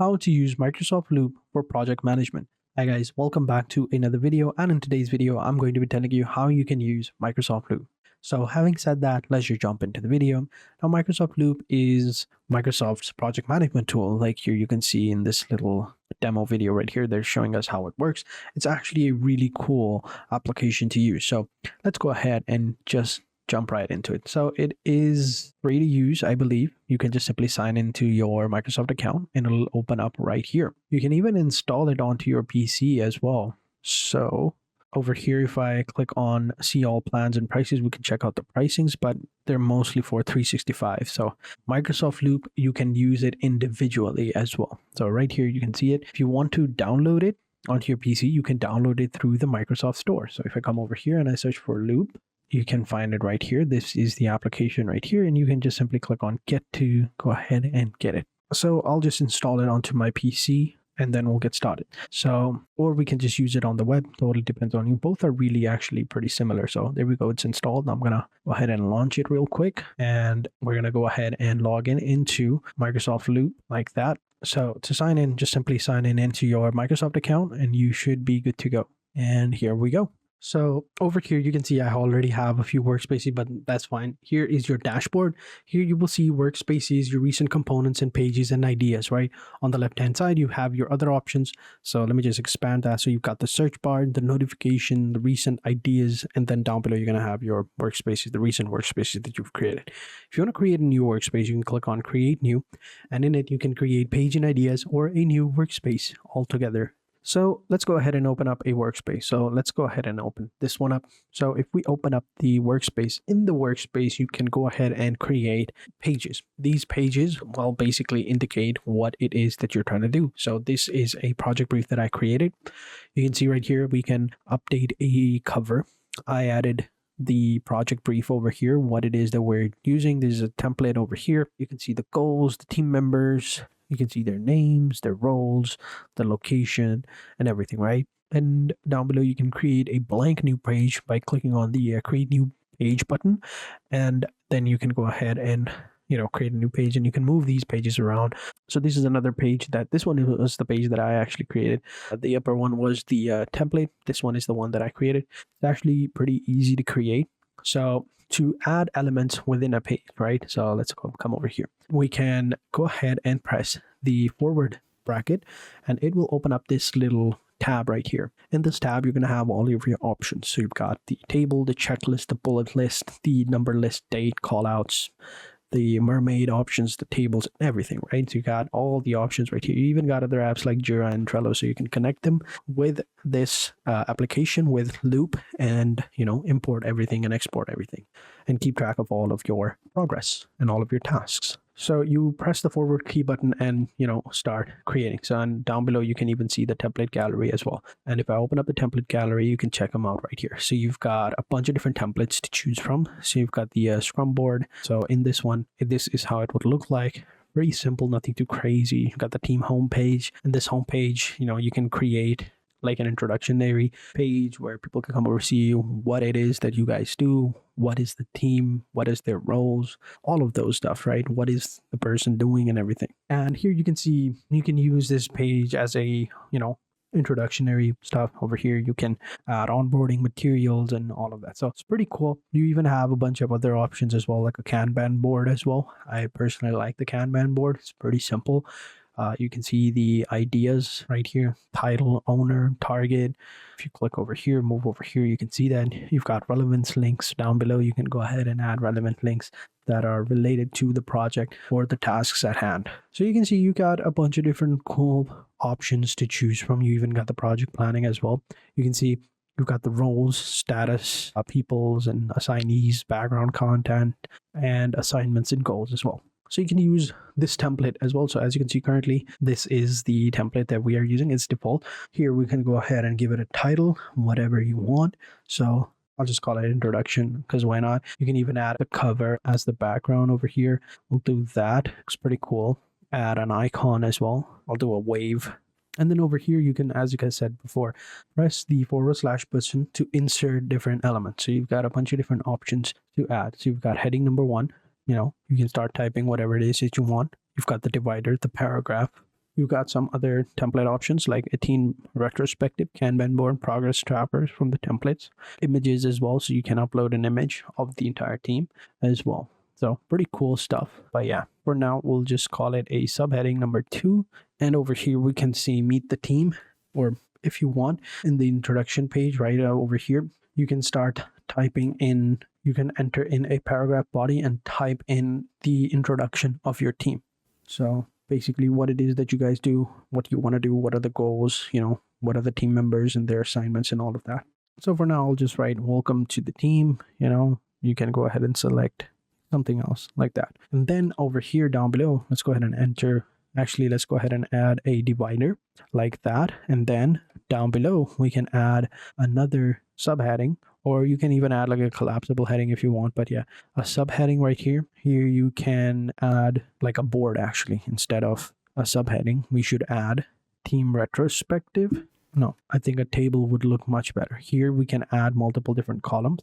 how to use Microsoft Loop for project management. Hi guys, welcome back to another video, and in today's video I'm going to be telling you how you can use Microsoft Loop. So having said that, let's just jump into the video. Now Microsoft Loop is Microsoft's project management tool. Like here you can see in this little demo video right here, they're showing us how it works. It's actually a really cool application to use. So let's go ahead and just jump right into it. So it is free to use, I believe. You can just simply sign into your Microsoft account and it'll open up right here. You can even install it onto your PC as well. So over here, if I click on see all plans and prices, we can check out the pricings, but they're mostly for 365. So Microsoft Loop, you can use it individually as well. So right here, you can see it. If you want to download it onto your PC, you can download it through the Microsoft Store. So if I come over here and I search for Loop, you can find it right here. This is the application right here, and you can just simply click on get to go ahead and get it. So I'll just install it onto my PC and then we'll get started. So, or we can just use it on the web. Totally depends on you. Both are really actually pretty similar. So there we go. It's installed. I'm going to go ahead and launch it real quick. And we're going to go ahead and log in into Microsoft Loop like that. So to sign in, just simply sign in into your Microsoft account and you should be good to go. And here we go. So over here, you can see I already have a few workspaces, but that's fine. Here is your dashboard. Here you will see workspaces, your recent components and pages and ideas, right? On the left-hand side, you have your other options. So let me just expand that. So you've got the search bar, the notification, the recent ideas, and then down below, you're going to have your workspaces, the recent workspaces that you've created. If you want to create a new workspace, you can click on create new, and in it, you can create page and ideas or a new workspace altogether. So let's go ahead and open up a workspace. So let's go ahead and open this one up. So if we open up the workspace, in the workspace, you can go ahead and create pages. These pages will basically indicate what it is that you're trying to do. So this is a project brief that I created. You can see right here, we can update a cover. I added the project brief over here, what it is that we're using. There's a template over here. You can see the goals, the team members. You can see their names, their roles, the location, and everything, right? And down below, you can create a blank new page by clicking on the create new page button. And then you can go ahead and, create a new page, and you can move these pages around. So this is another page this one was the page that I actually created. The upper one was the template. This one is the one that I created. It's actually pretty easy to create. So to add elements within a page, right? So let's come over here. We can go ahead and press the forward bracket and it will open up this little tab right here. In this tab, you're going to have all of your options. So you've got the table, the checklist, the bullet list, the number list, date, callouts, the mermaid options, the tables, everything, right? So you got all the options right here. You even got other apps like Jira and Trello, so you can connect them with this application with Loop and, import everything and export everything and keep track of all of your progress and all of your tasks. So you press the forward key button and, start creating. So and down below, you can even see the template gallery as well. And if I open up the template gallery, you can check them out right here. So you've got a bunch of different templates to choose from. So you've got the Scrum board. So in this one, this is how it would look like. Very simple, nothing too crazy. You've got the team homepage, and this homepage, you can create like an introductory page where people can come over, see what it is that you guys do, what is the team, what is their roles, all of those stuff, right? What is the person doing and everything. And here you can see, you can use this page as a, introductory stuff. Over here, you can add onboarding materials and all of that. So it's pretty cool. You even have a bunch of other options as well, like a Kanban board as well. I personally like the Kanban board. It's pretty simple. You can see the ideas right here, title, owner, target. If you click over here, move over here, you can see that you've got relevance links down below. You can go ahead and add relevant links that are related to the project or the tasks at hand. So you can see you got a bunch of different cool options to choose from. You even got the project planning as well. You can see you've got the roles, status, peoples and assignees, background content, and assignments and goals as well. So you can use this template as well. So as you can see currently, this is the template that we are using. It's default. Here we can go ahead and give it a title, whatever you want. So I'll just call it introduction because why not? You can even add a cover as the background over here. We'll do that. It's pretty cool. Add an icon as well. I'll do a wave. And then over here, you can, as you guys said before, press the / button to insert different elements. So you've got a bunch of different options to add. So you've got heading number 1. You can start typing whatever it is that you want. You've got the divider, the paragraph, you got some other template options like a team retrospective, Kanban board, progress trackers from the templates, images as well. So you can upload an image of the entire team as well. So pretty cool stuff. But yeah, for now, we'll just call it a subheading number 2. And over here, we can see meet the team, or if you want, in the introduction page right over here, you can start typing in, you can enter in a paragraph body and type in the introduction of your team. So basically what it is that you guys do, what you want to do, what are the goals, what are the team members and their assignments and all of that. So for now, I'll just write welcome to the team. You can go ahead and select something else like that. And then over here down below, let's go ahead and enter. Actually, let's go ahead and add a divider like that. And then down below, we can add another subheading, or you can even add like a collapsible heading if you want. But yeah, a subheading right here. Here you can add like a board actually. Instead of a subheading, we should add team retrospective. No, I think a table would look much better. Here we can add multiple different columns.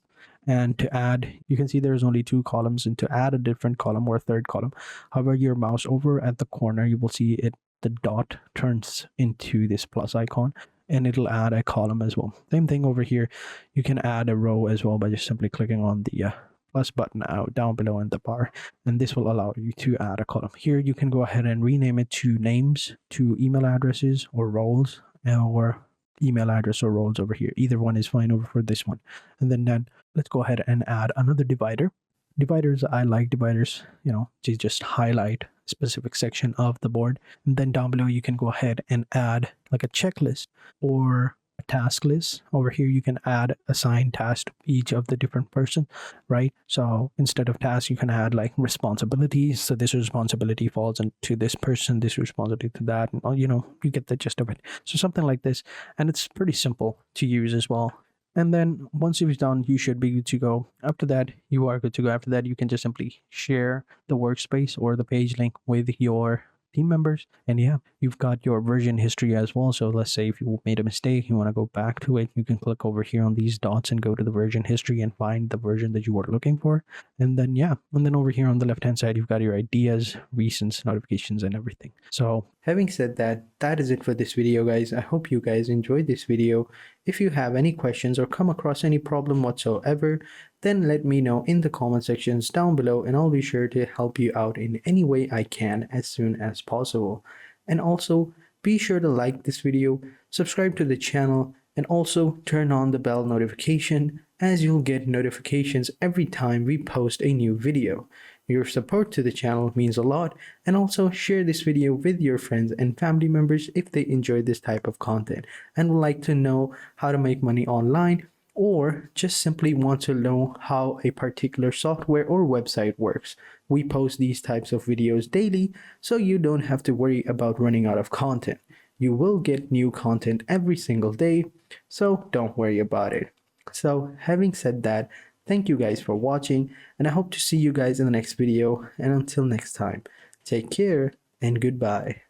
And to add, you can see there's only 2 columns, and to add a different column or a third column, hover your mouse over at the corner, you will see it, the dot turns into this plus icon, and it'll add a column as well. Same thing over here. You can add a row as well by just simply clicking on the plus button out down below in the bar, and this will allow you to add a column. Here you can go ahead and rename it to names, to email addresses or roles, or email address or roles over here. Either one is fine over for this one. And then let's go ahead and add another divider. Dividers, I like dividers, to just highlight a specific section of the board. And then down below, you can go ahead and add like a checklist or a task list. Over here, you can add assigned tasks to each of the different person, right? So instead of tasks, you can add like responsibilities. So this responsibility falls into this person, this responsibility to that, and you get the gist of it. So something like this, and it's pretty simple to use as well. And then once you've done, you should be good to go. After that, you are good to go. After that, you can just simply share the workspace or the page link with your team members. And yeah, you've got your version history as well. So let's say if you made a mistake, you want to go back to it, you can click over here on these dots and go to the version history and find the version that you were looking for. And then over here on the left hand side, you've got your ideas, recents, notifications, and everything. So having said that, that is it for this video, guys. I hope you guys enjoyed this video. If you have any questions or come across any problem whatsoever, then let me know in the comment sections down below, and I'll be sure to help you out in any way I can as soon as possible. And also, be sure to like this video, subscribe to the channel, and also turn on the bell notification, as you'll get notifications every time we post a new video. Your support to the channel means a lot, and also share this video with your friends and family members if they enjoy this type of content and would like to know how to make money online, or just simply want to know how a particular software or website works. We post these types of videos daily, so you don't have to worry about running out of content. You will get new content every single day, so don't worry about it. So having said that, thank you guys for watching, and I hope to see you guys in the next video. And until next time, take care and goodbye.